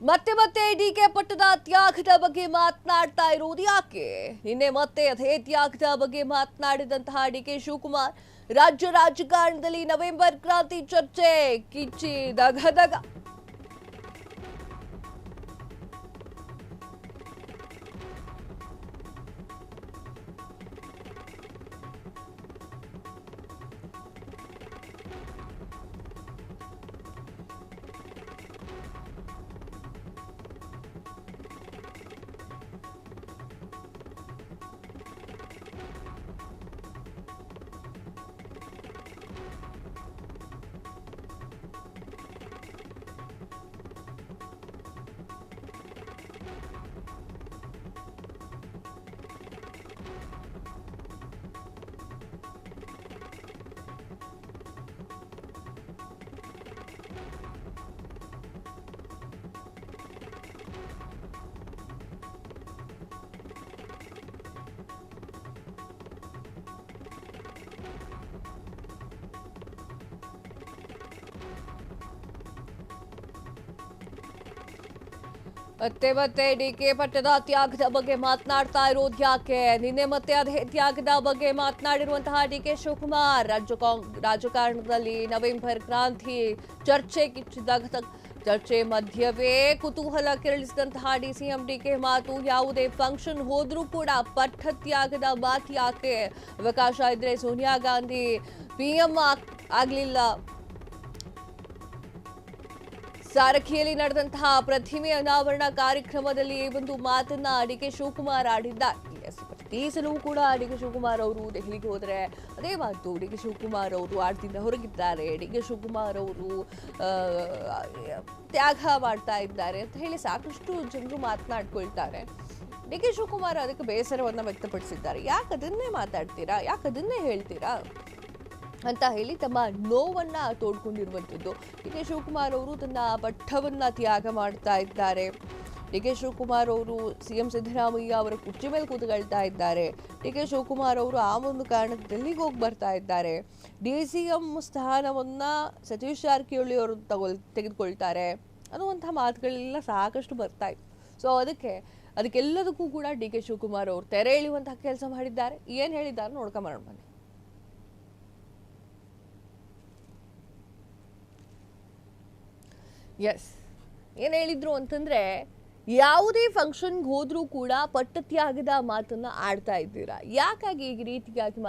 ಮತ್ತೆ ಮತ್ತೆ ಡಿಕೆ ಪಟ್ಟದ ತ್ಯಾಗದ ಬಗ್ಗೆ ಮಾತನಾಡ್ತಾ ಇರುವುದು ಯಾಕೆ? ನಿನ್ನೆ ಮತ್ತೆ ಅದೇ ತ್ಯಾಗದ ಬಗ್ಗೆ ಮಾತನಾಡಿದಂತಹ ಡಿಕೆ ಶಿವಕುಮಾರ್ ರಾಜ್ಯ ರಾಜಕಾರಣದಲ್ಲಿ ನವೆಂಬರ್ ಕ್ರಾಂತಿ ಚರ್ಚೆ ಕಿಚ್ಚಿ ದಗದಗ. ಮತ್ತೆ ಡಿಕೆ ಪಟ್ಟದ ತ್ಯಾಗದ ಬಗ್ಗೆ ಮಾತನಾಡ್ತಾ ಇರೋದು ಯಾಕೆ? ನಿನ್ನೆ ಮತ್ತೆ ಅದೇ ತ್ಯಾಗದ ಬಗ್ಗೆ ಮಾತನಾಡಿರುವಂತಹ ಡಿಕೆ ಶಿವಕುಮಾರ್ ರಾಜಕಾರಣದಲ್ಲಿ ನವೆಂಬರ್ ಕ್ರಾಂತಿ ಚರ್ಚೆ ಕಿಚ್ಚಿದಾಗ ಚರ್ಚೆ ಮಧ್ಯವೇ ಕುತೂಹಲ ಕೆರಳಿಸಿದಂತಹ ಡಿಸಿಎಂ ಡಿಕೆ ಮಾತು, ಯಾವುದೇ ಫಂಕ್ಷನ್ ಹೋದ್ರೂ ಕೂಡ ಪಟ್ಟ ತ್ಯಾಗದ ಮಾತು ಯಾಕೆ? ಅವಕಾಶ ಇದ್ರೆ ಸೋನಿಯಾ ಗಾಂಧಿ ಪಿಎಂ ಆಗ್ಲಿಲ್ಲ. ಸಾರಥಿಯಲ್ಲಿ ನಡೆದಂತಹ ಪ್ರತಿಮೆ ಅನಾವರಣ ಕಾರ್ಯಕ್ರಮದಲ್ಲಿ ಒಂದು ಮಾತನ್ನ ಡಿಕೆ ಶಿವಕುಮಾರ್ ಆಡಿದ್ದಾರೆ. ಪ್ರತಿ ಸಲವೂ ಕೂಡ ಡಿಕೆ ಶಿವಕುಮಾರ್ ಅವರು ದೆಹಲಿಗೆ ಹೋದರೆ ಅದೇ ಮಾತು ಡಿಕೆ ಶಿವಕುಮಾರ್ ಅವರು ಆಡ್ತಿಂದ ಹೊರಗಿದ್ದಾರೆ, ಡಿಕೆ ಶಿವಕುಮಾರ್ ಅವರು ತ್ಯಾಗ ಮಾಡ್ತಾ ಇದ್ದಾರೆ ಅಂತ ಹೇಳಿ ಸಾಕಷ್ಟು ಜನರು ಮಾತನಾಡ್ಕೊಳ್ತಾರೆ. ಡಿಕೆ ಶಿವಕುಮಾರ್ ಅದಕ್ಕೆ ಬೇಸರವನ್ನ ವ್ಯಕ್ತಪಡಿಸಿದ್ದಾರೆ. ಯಾಕೆ ಅದನ್ನೇ ಮಾತಾಡ್ತೀರಾ, ಯಾಕೆ ಅದನ್ನೇ ಹೇಳ್ತೀರಾ ಅಂತ ಹೇಳಿ ತಮ್ಮ ನೋವನ್ನ ತೋಡ್ಕೊಂಡಿರುವಂಥದ್ದು. ಡಿಕೆ ಶಿವಕುಮಾರ್ ಅವರು ತನ್ನ ಪಟ್ಟವನ್ನ ತ್ಯಾಗ ಮಾಡ್ತಾ ಇದ್ದಾರೆ. ಡಿಕೆ ಶಿವಕುಮಾರ್ ಅವರು ಸಿಎಂ ಸಿದ್ದರಾಮಯ್ಯ ಅವರ ಕುರ್ಚಿ ಮೇಲೆ ಕೂತ್ಕೊಳ್ತಾ ಇದ್ದಾರೆ. ಡಿಕೆ ಶಿವಕುಮಾರ್ ಅವರು ಆ ಒಂದು ಕಾರಣಕ್ಕೆ ಡೆಲ್ಲಿಗೆ ಹೋಗಿ ಬರ್ತಾ ಇದ್ದಾರೆ. ಡಿಸಿಎಂ ಸ್ಥಾನವನ್ನ ಸತೀಶ್ ಜಾರಕಿಹೊಳಿ ಅವರು ತೆಗೆದುಕೊಳ್ತಾರೆ ಅನ್ನುವಂಥ ಮಾತುಗಳೆಲ್ಲ ಸಾಕಷ್ಟು ಬರ್ತಾ ಇತ್ತು. ಸೊ ಅದಕ್ಕೆಲ್ಲದಕ್ಕೂ ಕೂಡ ಡಿಕೆ ಶಿವಕುಮಾರ್ ಅವರು ತೆರೆ ಎಳೆಯುವಂತಹ ಕೆಲಸ ಮಾಡಿದ್ದಾರೆ. ಏನು ಹೇಳಿದ್ದಾರೆ ನೋಡ್ಕೊಂಬರೋಣ ಬನ್ನಿ. ಎಸ್, ಏನು ಹೇಳಿದ್ರು ಅಂತಂದ್ರೆ, ಯಾವುದೇ ಫಂಕ್ಷನ್ಗೆ ಹೋದ್ರೂ ಕೂಡ ಪಟ್ಟತ್ಯಾಗದ ಮಾತನ್ನ ಆಡ್ತಾ ಇದ್ದೀರಾ, ಯಾಕಾಗಿ ಈ ರೀತಿಯಾಗಿ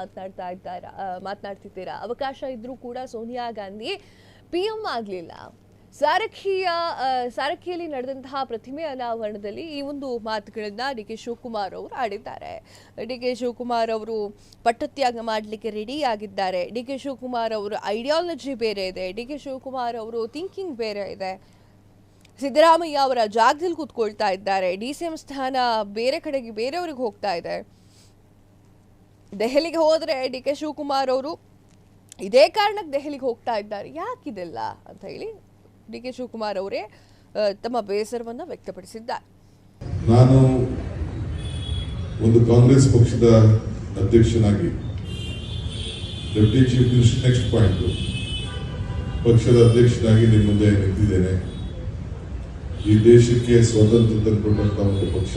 ಮಾತನಾಡ್ತಿದ್ದೀರಾ? ಅವಕಾಶ ಇದ್ರೂ ಕೂಡ ಸೋನಿಯಾ ಗಾಂಧಿ ಪಿಎಂ ಆಗಲಿಲ್ಲ. ಸಾರಥಿಯಲ್ಲಿ ನಡೆದಂತಹ ಪ್ರತಿಮೆ ಅನಾವರಣದಲ್ಲಿ ಈ ಒಂದು ಮಾತುಗಳನ್ನ ಡಿಕೆ ಶಿವಕುಮಾರ್ ಅವರು ಆಡಿದ್ದಾರೆ. ಡಿಕೆ ಶಿವಕುಮಾರ್ ಅವರು ಪಟ್ಟತ್ಯಾಗ ಮಾಡಲಿಕ್ಕೆ ರೆಡಿ ಆಗಿದ್ದಾರೆ. ಡಿಕೆ ಶಿವಕುಮಾರ್ ಅವರ ಐಡಿಯಾಲಜಿ ಬೇರೆ ಇದೆ, ಡಿಕೆ ಶಿವಕುಮಾರ್ ಅವರು ಥಿಂಕಿಂಗ್ ಬೇರೆ ಇದೆ. ಸಿದ್ದರಾಮಯ್ಯ ಅವರ ಜಾಗದಲ್ಲಿ ಕೂತ್ಕೊಳ್ತಾ ಇದ್ದಾರೆ. ಡಿಸಿಎಂ ಸ್ಥಾನ ಬೇರೆ ಕಡೆಗೆ ಬೇರೆಯವ್ರಿಗೆ ಹೋಗ್ತಾ ಇದೆ. ದೆಹಲಿಗೆ ಹೋದರೆ ಡಿಕೆ ಶಿವಕುಮಾರ್ ಅವರು ಇದೇ ಕಾರಣಕ್ಕೆ ದೆಹಲಿಗೆ ಹೋಗ್ತಾ ಇದ್ದಾರೆ, ಯಾಕಿದೆಲ್ಲ ಅಂತ ಹೇಳಿ ಡಿಕೆ ಶಿವಕುಮಾರ್ ಅವರೇ ತಮ್ಮ ಬೇಸರವನ್ನು ವ್ಯಕ್ತಪಡಿಸಿದ್ದಾರೆ. ನಾನು ಒಂದು ಕಾಂಗ್ರೆಸ್ ಪಕ್ಷದ ಅಧ್ಯಕ್ಷನಾಗಿ deputy chief minister next point ಪಕ್ಷದ ಅಧ್ಯಕ್ಷನಾಗಿ ನಿಮ್ಮ ಮುಂದೆ ನಿಂತಿದ್ದೇನೆ. ಈ ದೇಶಕ್ಕೆ ಸ್ವಾತಂತ್ರ್ಯ ತಂದುಕೊಟ್ಟಂತ ಒಂದು ಪಕ್ಷ,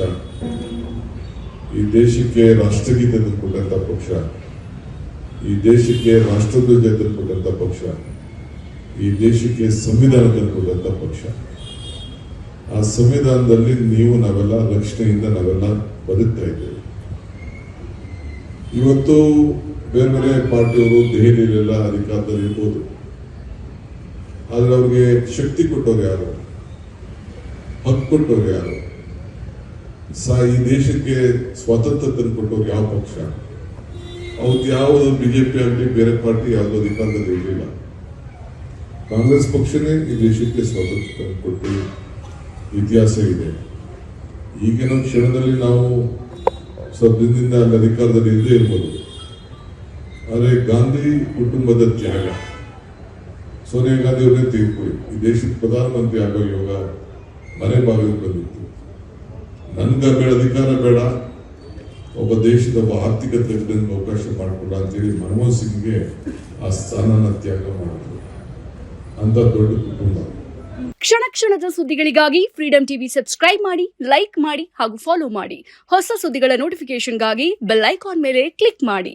ಈ ದೇಶಕ್ಕೆ ರಾಷ್ಟ್ರಗೀತೆ ತಂದುಕೊಟ್ಟಂತ ಪಕ್ಷ, ಈ ದೇಶಕ್ಕೆ ರಾಷ್ಟ್ರಧ್ವಜ ತಂದುಕೊಟ್ಟಂತ ಪಕ್ಷ, ಈ ದೇಶಕ್ಕೆ ಸಂವಿಧಾನ ತಂದುಕೊಟ್ಟಂತ ಪಕ್ಷ. ಆ ಸಂವಿಧಾನದಲ್ಲಿ ನಾವೆಲ್ಲ ರಕ್ಷಣೆಯಿಂದ ನಾವೆಲ್ಲ ಬದುಕ್ತಾ ಇದ್ದೇವೆ. ಇವತ್ತು ಬೇರೆ ಬೇರೆ ಪಾರ್ಟಿಯವರು ದೆಹಲಿಯಲ್ಲೆಲ್ಲ ಅಧಿಕಾರದಲ್ಲಿ ಇರ್ಬೋದು, ಆದ್ರೆ ಅವ್ರಿಗೆ ಶಕ್ತಿ ಕೊಟ್ಟವ್ರು ಯಾರು, ಹಕ್ಕು ಕೊಟ್ಟವ್ರು ಯಾರು, ಈ ದೇಶಕ್ಕೆ ಸ್ವಾತಂತ್ರ್ಯ ತಂದುಕೊಟ್ಟವ್ರು ಯಾವ ಪಕ್ಷ? ಅವತ್ತು ಯಾವುದು ಬಿಜೆಪಿ ಆಗಲಿ ಬೇರೆ ಪಾರ್ಟಿ ಯಾವುದು ಅಧಿಕಾರದಲ್ಲಿ ಇರಲಿಲ್ಲ. ಕಾಂಗ್ರೆಸ್ ಪಕ್ಷನೇ ಈ ದೇಶಕ್ಕೆ ಸ್ವಾತಂತ್ರ್ಯ ತಂದುಕೊಟ್ಟು ಇತಿಹಾಸ ಇದೆ. ಈಗಿನ ಕ್ಷಣದಲ್ಲಿ ನಾವು ಸ್ವಲ್ಪ ದಿನದಿಂದ ಅಲ್ಲಿ ಅಧಿಕಾರದಲ್ಲಿ ಇಲ್ಲದೆ ಇರ್ಬೋದು, ಆದರೆ ಗಾಂಧಿ ಕುಟುಂಬದ ತ್ಯಾಗ, ಸೋನಿಯಾ ಗಾಂಧಿ ಅವರೇ ತೆಗೆದುಕೊಳ್ಳಿ, ಈ ದೇಶದ ಪ್ರಧಾನಮಂತ್ರಿ ಆಗೋ ಯೋಗ ಮನೆ ಬಾಗಿಲು ಬಂದಿತ್ತು. ನನ್ಗೆ ಬೇಡ ಅಧಿಕಾರ ಬೇಡ, ಒಬ್ಬ ದೇಶದ ಒಬ್ಬ ಆರ್ಥಿಕ ತಜ್ಞನಿಗೆ ಅವಕಾಶ ಮಾಡಿಕೊಡ ಅಂತೇಳಿ ಮನಮೋಹನ್ ಸಿಂಗ್ಗೆ ಆ ಸ್ಥಾನನ ತ್ಯಾಗ ಮಾಡಿದ್ರು. ಅಂತ ದೊಡ್ಡ ಕುಟುಂಬ. ಕ್ಷಣ ಕ್ಷಣದ ಸುದ್ದಿಗಳಿಗಾಗಿ ಫ್ರೀಡಂ ಟಿವಿ ಸಬ್ಸ್ಕ್ರೈಬ್ ಮಾಡಿ, ಲೈಕ್ ಮಾಡಿ ಹಾಗೂ ಫಾಲೋ ಮಾಡಿ. ಹೊಸ ಸುದ್ದಿಗಳ ನೋಟಿಫಿಕೇಶನ್ಗಾಗಿ ಬೆಲ್ ಐಕಾನ್ ಮೇಲೆ ಕ್ಲಿಕ್ ಮಾಡಿ.